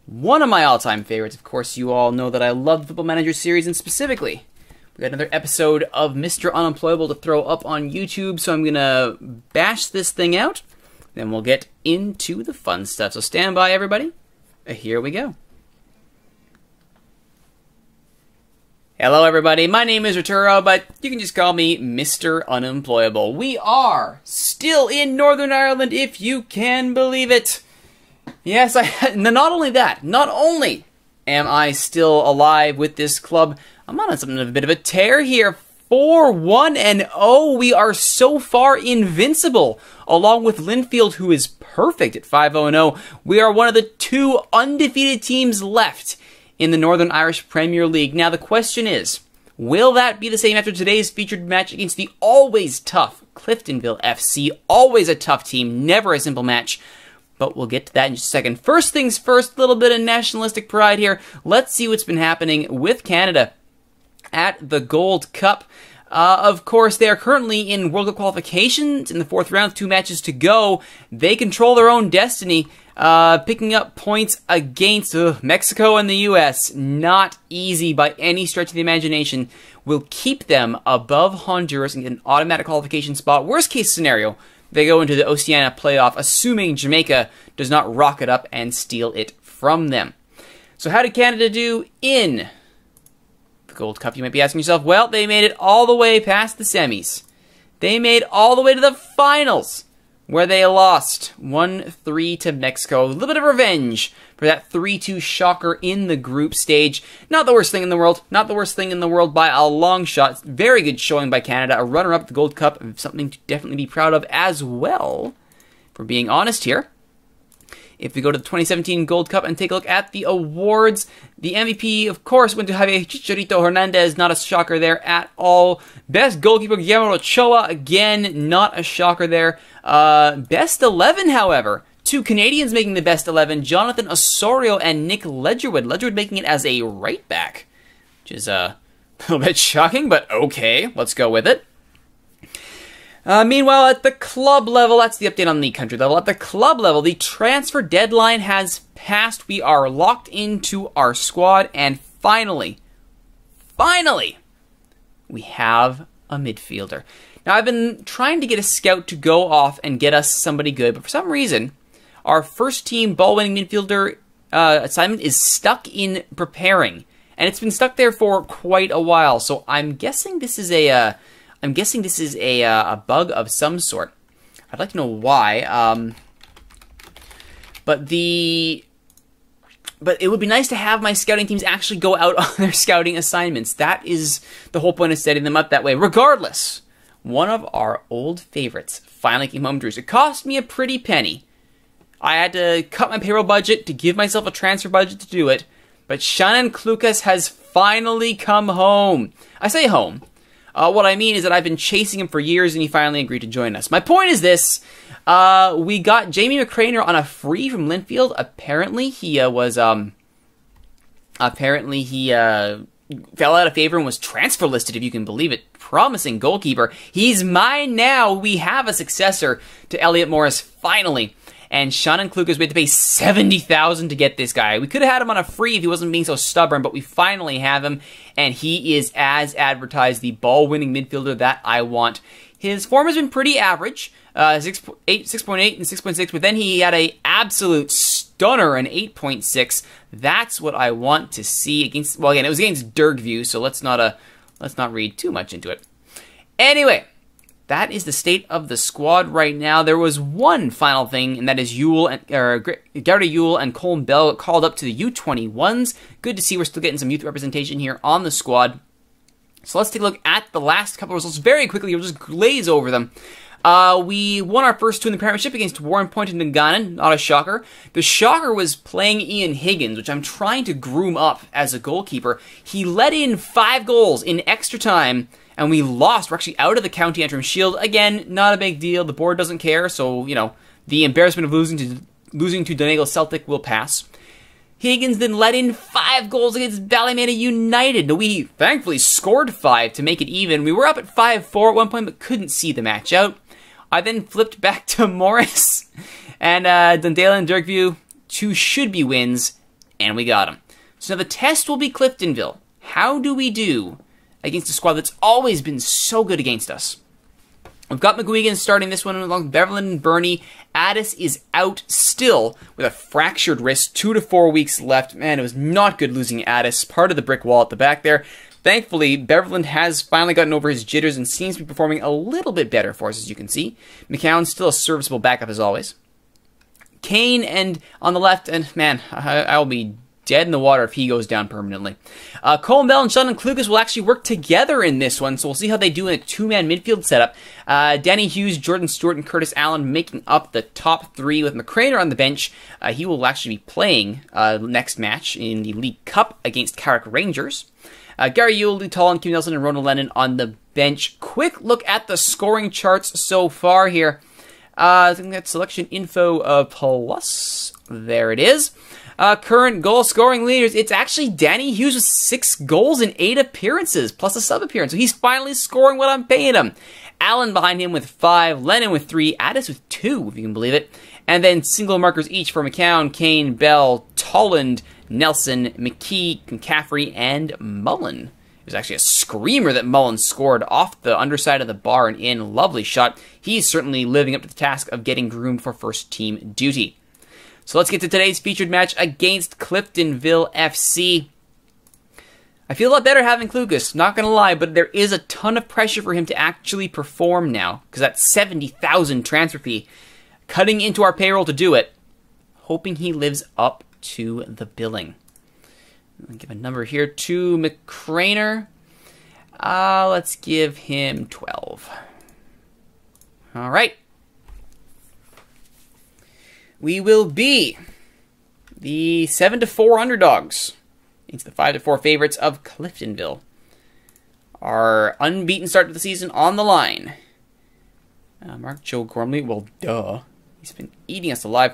one of my all-time favorites. Of course, you all know that I love the Football Manager series, and specifically, we got another episode of Mr. Unemployable to throw up on YouTube, so I'm gonna bash this thing out, then we'll get into the fun stuff. So stand by, everybody. Here we go. Hello, everybody. My name is Rituro, but you can just call me Mr. Unemployable. We are still in Northern Ireland, if you can believe it. Yes, not only that, not only am I still alive with this club, I'm on something of a bit of a tear here. 4-1-0. We are so far invincible, along with Linfield, who is perfect at 5-0-0. We are one of the 2 undefeated teams left in the Northern Irish Premier League. Now, the question is, will that be the same after today's featured match against the always tough Cliftonville FC? Always a tough team, never a simple match. But we'll get to that in just a second. First things first, a little bit of nationalistic pride here. Let's see what's been happening with Canada at the Gold Cup. Of course, they are currently in World Cup qualifications in the 4th round, 2 matches to go. They control their own destiny, picking up points against Mexico and the U.S. Not easy by any stretch of the imagination. Will keep them above Honduras and get an automatic qualification spot. Worst case scenario, they go into the Oceania playoff, assuming Jamaica does not rock it up and steal it from them. So how did Canada do in the Gold Cup? You might be asking yourself. Well, they made it all the way past the semis. They made all the way to the finals, where they lost 1-3 to Mexico. A little bit of revenge for that 3-2 shocker in the group stage. Not the worst thing in the world. Not the worst thing in the world by a long shot. Very good showing by Canada. A runner-up at the Gold Cup. Something to definitely be proud of as well, for being honest here. If we go to the 2017 Gold Cup and take a look at the awards, the MVP, of course, went to Javier Chicharito Hernandez. Not a shocker there at all. Best goalkeeper, Guillermo Ochoa. Again, not a shocker there. Best 11, however. 2 Canadians making the best 11. Jonathan Osorio and Nick Ledgerwood. Ledgerwood making it as a right back, which is a little bit shocking, but okay. Let's go with it. Meanwhile, at the club level, that's the update on the country level. At the club level, the transfer deadline has passed. We are locked into our squad, and finally, we have a midfielder. Now, I've been trying to get a scout to go off and get us somebody good, but for some reason, our first-team ball-winning midfielder assignment is stuck in preparing, and it's been stuck there for quite a while. So I'm guessing this is a bug of some sort. I'd like to know why. But it would be nice to have my scouting teams actually go out on their scouting assignments. That is the whole point of setting them up that way. Regardless, one of our old favorites finally came home to roost. It cost me a pretty penny. I had to cut my payroll budget to give myself a transfer budget to do it. But Shannon Klukas has finally come home. I say home. What I mean is that I've been chasing him for years, and he finally agreed to join us. My point is this. We got Jamie McCraner on a free from Linfield. Apparently, he fell out of favor and was transfer listed, if you can believe it. Promising goalkeeper. He's mine now. We have a successor to Elliot Morris, finally. And Shannon Klukas, we had to pay $70,000 to get this guy. We could have had him on a free if he wasn't being so stubborn, but we finally have him, and he is, as advertised, the ball-winning midfielder that I want. His form has been pretty average, 6.8 and 6.6, but then he had an absolute stunner, an 8.6. That's what I want to see against. Well, again, it was against Dergview, so let's not read too much into it. Anyway. That is the state of the squad right now. There was one final thing, and that is Gary Yule and Colin Bell called up to the U21s. Good to see we're still getting some youth representation here on the squad. So let's take a look at the last couple of results very quickly. We'll just glaze over them. We won our first 2 in the Premiership against Warren Point and Dungannon. Not a shocker. The shocker was playing Ian Higgins, which I'm trying to groom up as a goalkeeper. He let in 5 goals in extra time, and we lost. We're actually out of the County Antrim Shield. Again, not a big deal. The board doesn't care, so, you know, the embarrassment of losing to Donegal Celtic will pass. Higgins then let in 5 goals against Ballymena United. We thankfully scored 5 to make it even. We were up at 5-4 at one point, but couldn't see the match out. I then flipped back to Morris, and Dundalin and Dirkview, 2 should-be wins. And we got him. So now the test will be Cliftonville. How do we do against a squad that's always been so good against us? We've got McGuigan starting this one along with Beverland and Bernie. Addis is out still with a fractured wrist, 2 to 4 weeks left. Man, it was not good losing Addis, part of the brick wall at the back there. Thankfully, Beverland has finally gotten over his jitters and seems to be performing a little bit better for us, as you can see. McCown's still a serviceable backup as always. Kane and on the left, and man, I'll be dead in the water if he goes down permanently. Colin Bell and Sheldon Klukas will actually work together in this one, so we'll see how they do in a two-man midfield setup. Danny Hughes, Jordan Stewart, and Curtis Allen making up the top three with McCraner on the bench. He will actually be playing next match in the League Cup against Carrick Rangers. Gary Ewell, Lee Tollin, Kim Nelson, and Ronald Lennon on the bench. Quick look at the scoring charts so far here. I think that's selection info plus. There it is. Current goal scoring leaders, it's actually Danny Hughes with 6 goals in 8 appearances, plus a sub appearance. So he's finally scoring what I'm paying him. Allen behind him with 5, Lennon with 3, Addis with 2, if you can believe it. And then single markers each for McCown, Kane, Bell, Tolland, Nelson, McKee, McCaffrey, and Mullen. It was actually a screamer that Mullen scored off the underside of the bar and in. Lovely shot. He's certainly living up to the task of getting groomed for first team duty. So let's get to today's featured match against Cliftonville FC. I feel a lot better having Klukas, not going to lie, but there is a ton of pressure for him to actually perform now, because that's $70,000 transfer fee. Cutting into our payroll to do it, hoping he lives up to the billing. I'll give a number here to McCraner. Let's give him 12. All right. We will be the 7-4 underdogs against the 5-4 favorites of Cliftonville. Our unbeaten start to the season on the line. Mark Joe Gormley, well, duh. He's been eating us alive.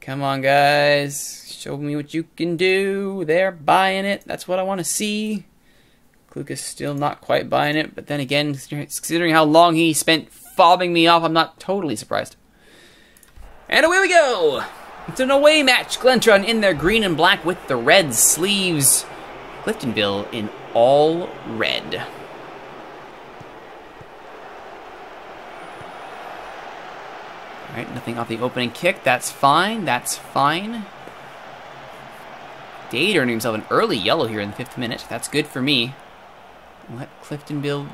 Come on, guys. Show me what you can do. They're buying it. That's what I want to see. Klukas still not quite buying it, but then again, considering how long he spent fobbing me off, I'm not totally surprised. And away we go! It's an away match. Glentron in their green and black with the red sleeves. Cliftonville in all red. Alright, nothing off the opening kick. That's fine. That's fine. Dade earning himself an early yellow here in the 5th minute. That's good for me. Let Cliftonville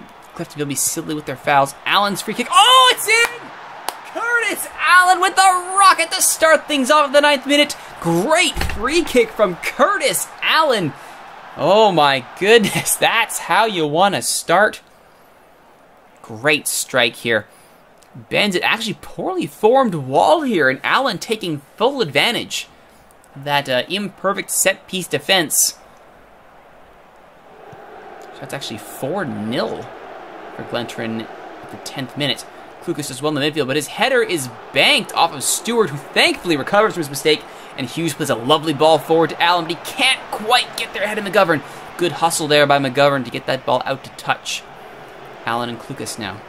be silly with their fouls. Allen's free kick. Oh, it's in! Curtis Allen with the rocket to start things off at the 9th minute. Great free kick from Curtis Allen. Oh my goodness, that's how you want to start. Great strike here. Bends it, actually poorly formed wall here, and Allen taking full advantage of that imperfect set-piece defense. So that's actually 4-0 for Glentron at the 10th minute. Klukas as well in the midfield, but his header is banked off of Stewart, who thankfully recovers from his mistake, and Hughes plays a lovely ball forward to Allen, but he can't quite get there ahead of McGovern. Good hustle there by McGovern to get that ball out to touch. Allen and Klukas now.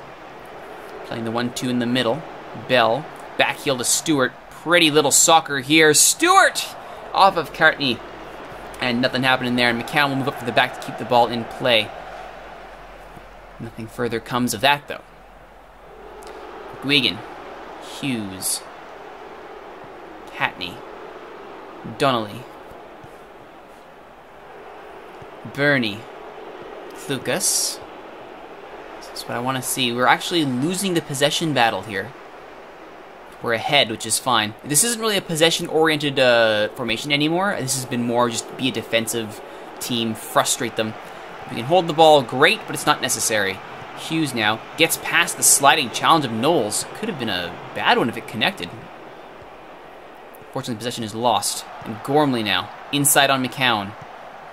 Playing the 1-2 in the middle. Bell, back heel to Stewart. Pretty little soccer here. Stewart off of Cartney. And nothing happening there, and McCown will move up to the back to keep the ball in play. Nothing further comes of that, though. Guigan, Hughes, Catney, Donnelly, Bernie, Klukas. That's what I want to see. We're actually losing the possession battle here. We're ahead, which is fine. This isn't really a possession-oriented formation anymore. This has been more just be a defensive team, frustrate them. We can hold the ball, great, but it's not necessary. Hughes now gets past the sliding challenge of Knowles. Could have been a bad one if it connected. Fortunately, possession is lost. And Gormley now, inside on McCown.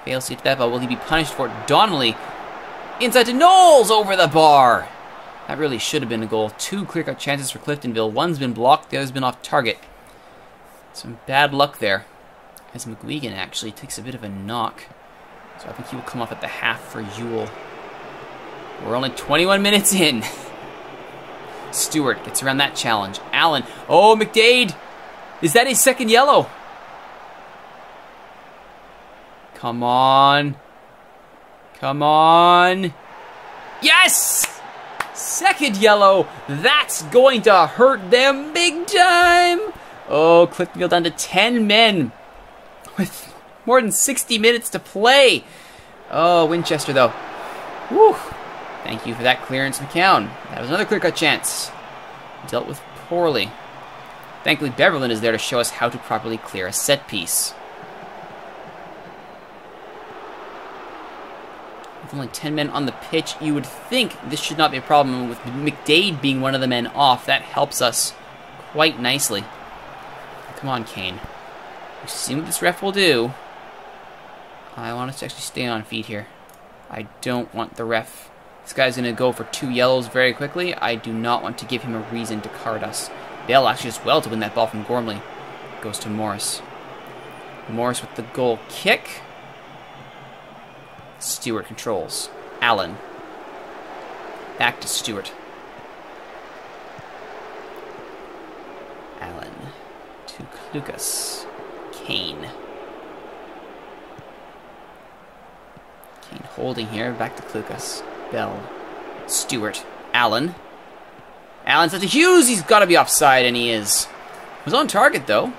Fails to get to that ball. Will he be punished for it? Donnelly, inside to Knowles, over the bar. That really should have been a goal. 2 clear-cut chances for Cliftonville. One's been blocked, the other's been off target. Some bad luck there. As McGuigan actually takes a bit of a knock. So I think he will come off at the half for Ewell. We're only 21 minutes in. Stewart gets around that challenge. Allen. Oh, McDade. Is that his second yellow? Come on. Come on. Yes! Second yellow. That's going to hurt them big time. Oh, Cliftonville down to 10 men with more than 60 minutes to play. Oh, Winchester, though. Whew. Thank you for that clearance, McCown. That was another clear-cut chance. Dealt with poorly. Thankfully, Beverland is there to show us how to properly clear a set piece. With only 10 men on the pitch, you would think this should not be a problem. With McDade being one of the men off, that helps us quite nicely. Come on, Kane. We've seen what this ref will do. I want us to actually stay on feet here. I don't want the ref. This guy's going to go for 2 yellows very quickly. I do not want to give him a reason to card us. Bell actually does well to win that ball from Gormley. Goes to Morris. Morris with the goal kick. Stewart controls. Allen. Back to Stewart. Allen. To Lucas. Kane. Kane holding here. Back to Klukas. Bell. Stewart. Allen. Allen says to Hughes. He's got to be offside, and he is. He was on target, though.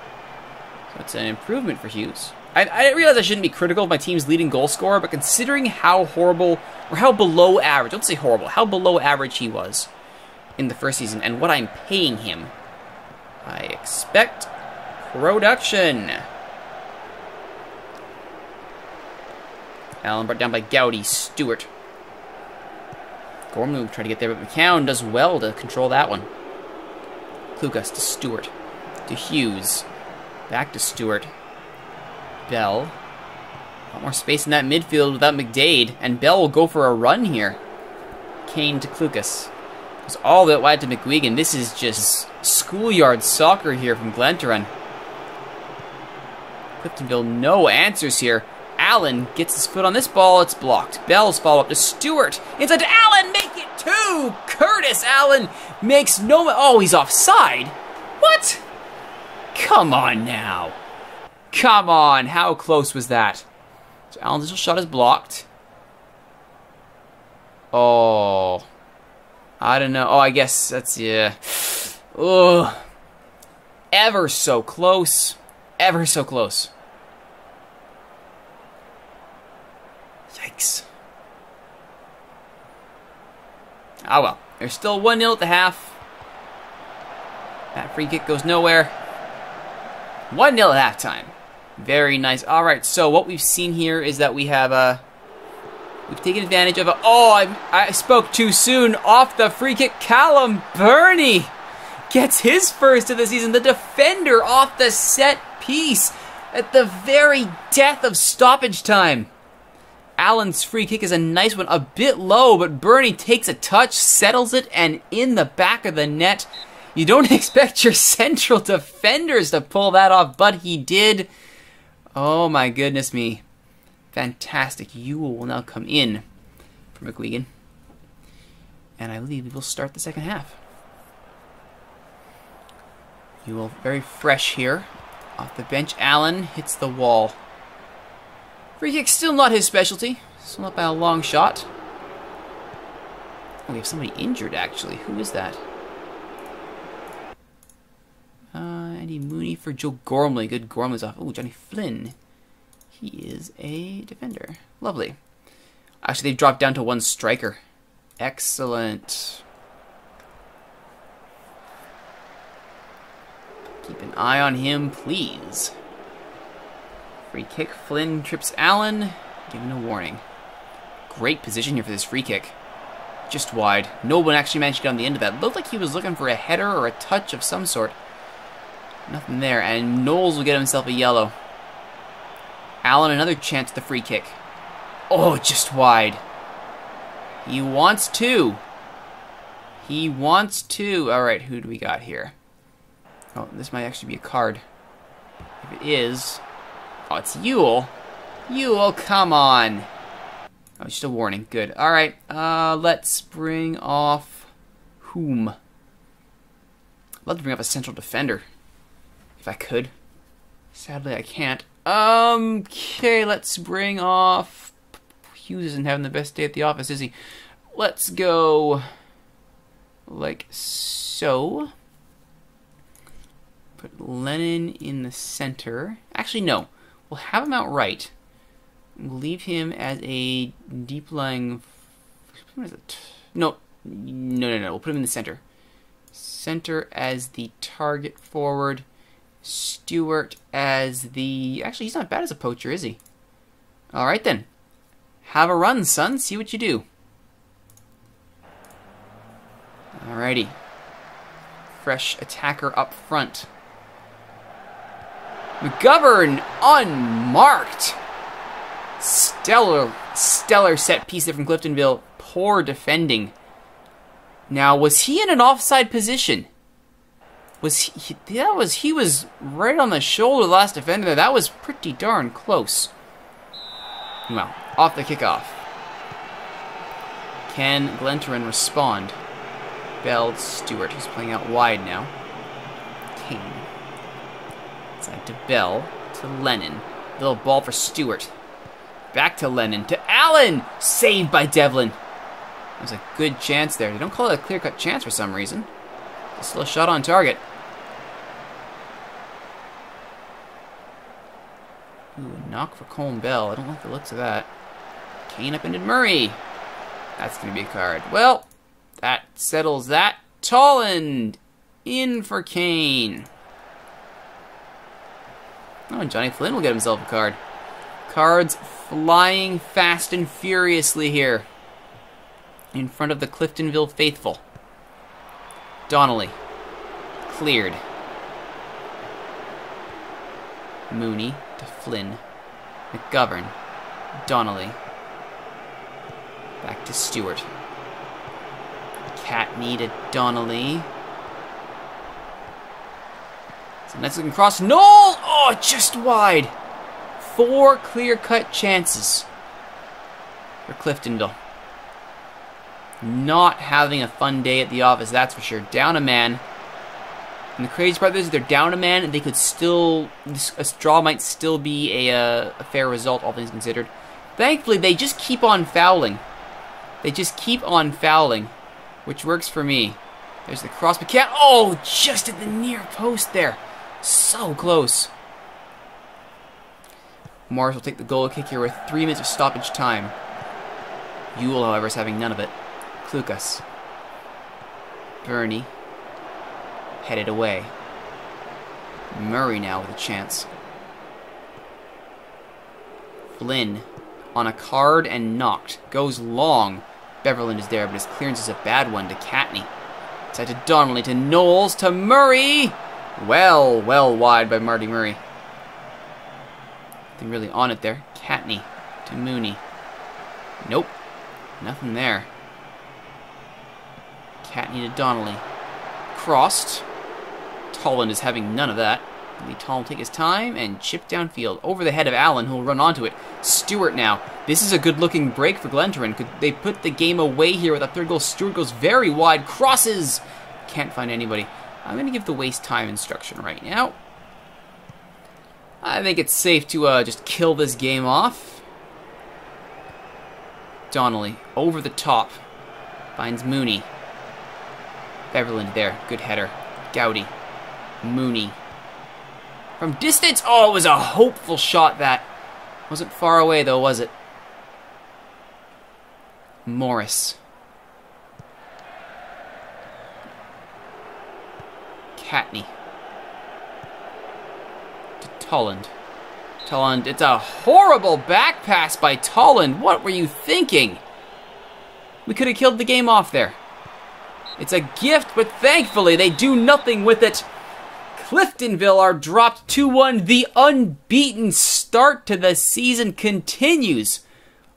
So it's an improvement for Hughes. I realize I shouldn't be critical of my team's leading goal scorer, but considering how horrible, or how below average, don't say horrible, how below average he was in the first season, and what I'm paying him, I expect production. Allen brought down by Gowdy. Stewart. Gormley will try to get there, but McCown does well to control that one. Klukas to Stewart. To Hughes. Back to Stewart. Bell. A lot more space in that midfield without McDade, and Bell will go for a run here. Kane to Klukas. Goes all the way wide to McGuigan. This is just schoolyard soccer here from Glentoran. Cliftonville, no answers here. Allen gets his foot on this ball. It's blocked. Bell's follow-up to Stewart. Inside to Allen. Make it 2. Curtis Allen makes no... Oh, he's offside. What? Come on now. Come on. How close was that? So Allen's initial shot is blocked. Oh. I don't know. Oh, I guess that's... Yeah. Ugh. Ever so close. Ever so close. Yikes. Oh well. There's still 1-0 at the half. That free kick goes nowhere. 1-0 at halftime. Very nice. Alright, so what we've seen here is that we have we've taken advantage of a... Oh, I spoke too soon. Off the free kick, Callum Burney gets his first of the season. The defender off the set piece at the very death of stoppage time. Allen's free kick is a nice one, a bit low, but Burney takes a touch, settles it, and in the back of the net. You don't expect your central defenders to pull that off, but he did. Oh my goodness me. Fantastic. Ewell will now come in for McGuigan. And I believe we will start the second half. Ewell very fresh here. Off the bench, Allen hits the wall. Free kick still not his specialty. Still not by a long shot. Oh, we have somebody injured, actually. Who is that? Andy Mooney for Joe Gormley. Good, Gormley's off. Oh, Johnny Flynn. He is a defender. Lovely. Actually, they've dropped down to 1 striker. Excellent. Keep an eye on him, please. Free kick. Flynn trips Allen. Given a warning. Great position here for this free kick. Just wide. No one actually managed to get on the end of that. Looked like he was looking for a header or a touch of some sort. Nothing there. And Knowles will get himself a yellow. Allen, another chance at the free kick. Oh, just wide. He wants 2. He wants 2. Alright, who do we got here? Oh, this might actually be a card. If it is... Oh, it's Ewell. Ewell, come on. Oh, just a warning. Good. Alright, let's bring off... whom? I'd love to bring off a central defender. If I could. Sadly, I can't. Okay, let's bring off... Hughes isn't having the best day at the office, is he? Let's go... like so. Put Lennon in the center. Actually, no. We'll have him out right. We'll leave him as a deep-lying... What is it? No. We'll put him in the center. Center as the target forward. Stewart as the... Actually, he's not bad as a poacher, is he? Alright then. Have a run, son. See what you do. Alrighty. Fresh attacker up front. McGovern unmarked. Stellar set piece there from Cliftonville. Poor defending. Now, was he in an offside position? He was right on the shoulder of the last defender there. That was pretty darn close. Well, off the kickoff. Can Glentoran respond? Bell, Stewart, who's playing out wide now. Kane. Inside to Bell, to Lennon. Little ball for Stewart. Back to Lennon, to Allen! Saved by Devlin. That was a good chance there. They don't call it a clear-cut chance for some reason. It's still a shot on target. Ooh, a knock for Colm Bell. I don't like the looks of that. Kane upended Murray. That's going to be a card. Well, that settles that. Tolland in for Kane. Oh, and Johnny Flynn will get himself a card. Cards flying fast and furiously here. In front of the Cliftonville faithful. Donnelly. Cleared. Mooney to Flynn. McGovern. Donnelly. Back to Stewart. Catney to Donnelly. So nice looking cross. Knoll! Oh, just wide. 4 clear-cut chances for Cliftonville. Not having a fun day at the office, that's for sure. Down a man. And the crazy part is they're down a man and they could still... A draw might still be a fair result, all things considered. Thankfully, they just keep on fouling. They just keep on fouling, which works for me. There's the cross, but can't... Oh, just at the near post there. So close. Morris will take the goal kick here with 3 minutes of stoppage time. Ewell, however, is having none of it. Klukas. Bernie. Headed away. Murray now with a chance. Flynn on a card and knocked. Goes long. Beverland is there, but his clearance is a bad one to Catney. Side to Donnelly, to Knowles, to Murray! Well wide by Marty Murray. Nothing really on it there. Catney to Mooney. Nope. Nothing there. Catney to Donnelly. Crossed. Tolland is having none of that. Tolland will take his time and chip downfield. Over the head of Allen, who will run onto it. Stewart now. This is a good-looking break for Glentoran. Could they put the game away here with a third goal? Stewart goes very wide. Crosses! Can't find anybody. I'm going to give the waste time instruction right now. I think it's safe to just kill this game off. Donnelly, over the top. Finds Mooney. Beverland there. Good header. Gowdy. Mooney. From distance. Oh, it was a hopeful shot that. Wasn't far away though, was it? Morris. Catney. To Tolland. Tolland, it's a horrible back pass by Tolland. What were you thinking? We could have killed the game off there. It's a gift, but thankfully they do nothing with it. Cliftonville are dropped 2-1. The unbeaten start to the season continues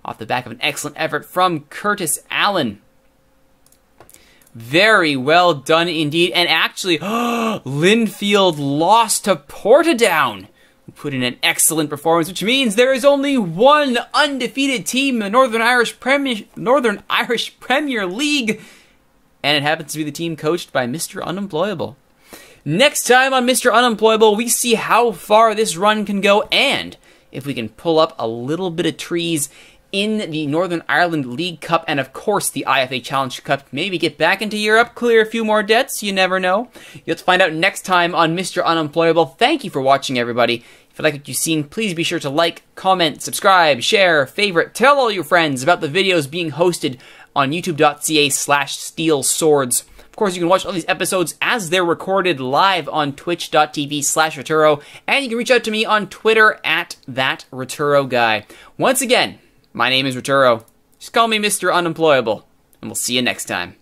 off the back of an excellent effort from Curtis Allen. Very well done indeed. And actually, Linfield lost to Portadown, who put in an excellent performance, which means there is only one undefeated team in the Northern Irish Premier League, and it happens to be the team coached by Mr. Unemployable. Next time on Mr. Unemployable, we see how far this run can go and if we can pull up a little bit of trees in the Northern Ireland League Cup and, of course, the IFA Challenge Cup. Maybe get back into Europe, clear a few more debts. You never know. You'll have to find out next time on Mr. Unemployable. Thank you for watching, everybody. If you like what you've seen, please be sure to like, comment, subscribe, share, favorite, tell all your friends about the videos being hosted on youtube.ca/steelswords. Of course, you can watch all these episodes as they're recorded live on twitch.tv/Rituro, and you can reach out to me on Twitter at @ThatRituroGuy. Once again, my name is Rituro. Just call me Mr. Unemployable, and we'll see you next time.